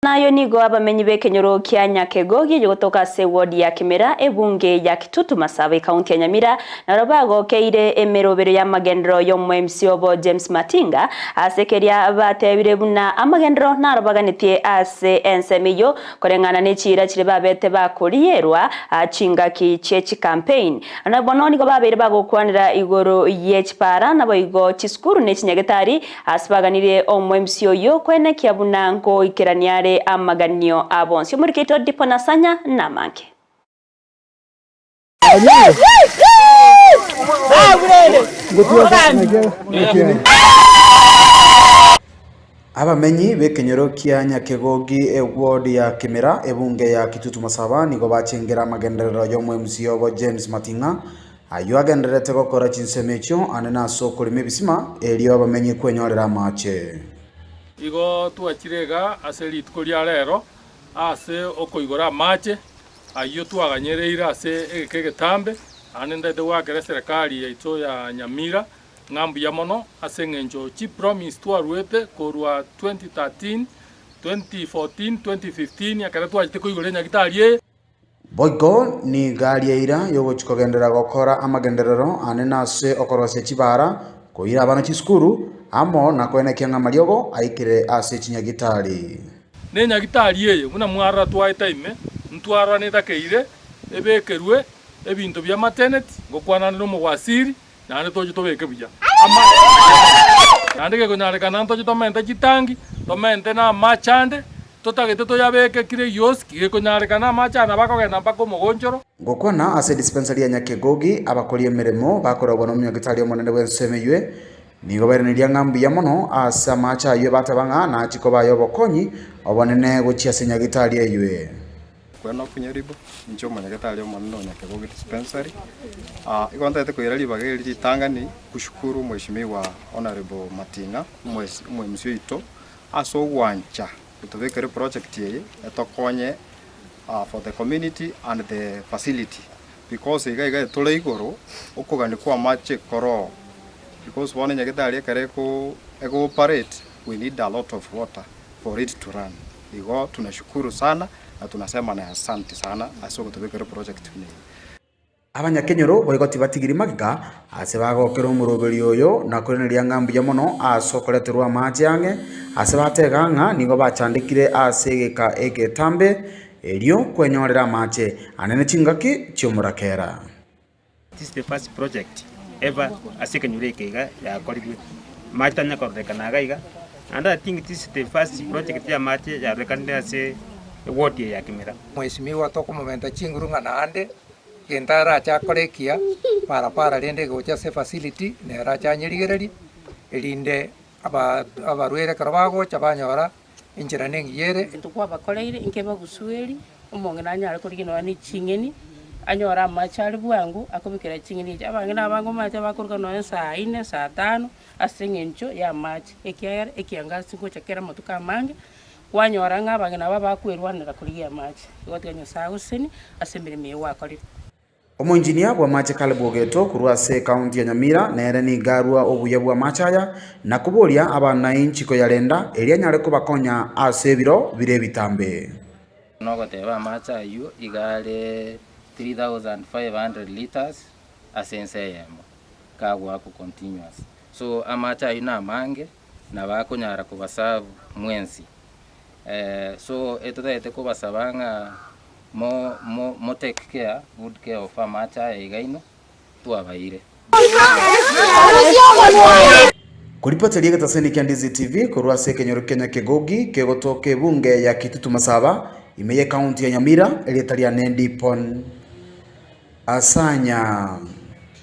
Nayo nigo abamenyi b'ekenyoro kia Nyakegogi yogotoka se ward ya Kimera ebunge ya Kitutu Masaba county ya Nyamira naro bagokeire emerobero ya magendero yo MC obo James Matinga asekeria batebire buna amagendero naro baganitie ase ensemiyo korengana n'ekira kire babete bakorierwa achingaki chechi campaign ana bononi go babere bagokwanira igoro yechipara nabo igo chiskuru n'ekinyagetari asibaganire MC oyo kwene kiabuna ngo ikeraniare amaganio abonsi muri kito dipo nasanya namanke abamenyi b'ekenyoro kia Nyakegogi ward ya Kimera ebunge ya Kitutu Masaba nigo bachengera amagenderero yo MC obo James Matinga ayo agenderete gukora chinsemekyo anena soko limebisima elio abamenyi kwenyorera mache igo twachirega ase ritko ria rero ase okoigora mache ayo twaganyereira ase egetambe anendete gwakera serikali yaito ya Nyamira ngambu ya mono ase ngenjo chi promise twarwete korwa 2013 2014 2015 yakara twachite koigora nyagitarie boigo ni gari yaira yogo chikogendera gokora amagenderero anena ase okorose chibara koira abana chiskuru amo na kwene kianga mariogo aikire ase chinyagitari ne nyagitari yeye muna mwara twaita ime ntwara netakeire ebekerwe ebintu bya maternity ngokwana no mugwasiri nane toje tobeke buya ama nandike konyareka nanto tomente chitangi tomente na machande totagete toyabeke kire yoski konyareka na machana bakogenda mpako mugonjoro ngokwana ase dispensary ya Nyakegogi abakori emeremo bakoragwa no munyagitari omonene wensemeywe nigo bereniria ngambu ya mono asa macha ayo batabanga na chiko bayo bokonyi obonene gochia senyagitari eywe kwena kunyaribo ncho manyagitari omonene Nyakegogi dispensary igonta ete koirali bageri chitangani kushukuru mheshimiwa honorable Matinga mheshimiwa ito aso wancha kutobekere project yeye etokonye for the community and the facility because iga tole igoro okogani kwa mache koro because one nyagitari kareko ego operate we need a lot of water for it to run igo tunashukuru sana na tunasema na asante sana asoko tubekere project ni abanyakenyoro boigoti batigiri magiga ase bagokera umuroberi oyo na kureneria ngambu ya mono asokoreterwa mache yange ase bateganga nigo bachandikire ase geka egetambe elio kwenyorera mache anene chingaki chiomurakera. This is the first project ever asekenyurekega ya koribwe macha nyakorekana gaiga and I think this is the first project ya mache ya rekande ase ward ya Kimera mheshimiwa toko momenta chingurunga na ande kentara cha korekia para rende gocha se facility ne racha nyirigereri elinde abarwere karabago chabanyora injira nengiyere tukwa bakoleire inkeba gusueli umongena nyara kurigino ni chingeni anyora machari bwangu akubikira chingeni abangena abango macha bakuruka no saa 4 saa 5 asengencho ya machi ekiangasi ko chakera motuka mange kwanyora ngabangena babakwerwanira kuriya machi gotenyo saa usini asembere mewa akori omonjinia bwa mache kalebogeto kurwase county ya Nyamira nere ni garua obuya bwa machaya na kuboria abana inchiko yarenda elia nyare kubakonya ase biro bire bitambe nogo teba macha yu igale 3500 liters asenseyemo kagwa ku continuous so amacha ina mange na bakonyara kubasavu mwensi so etotete kubasabanga mo take care good care of amacha igaino tuabaire kuripoteria gataseni kia Ndizi TV kurwase kenyoro Kenya Kegogi kegotoke bunge ya Kitutu Masaba imeye county ya Nyamira elitaria nendi pon asanya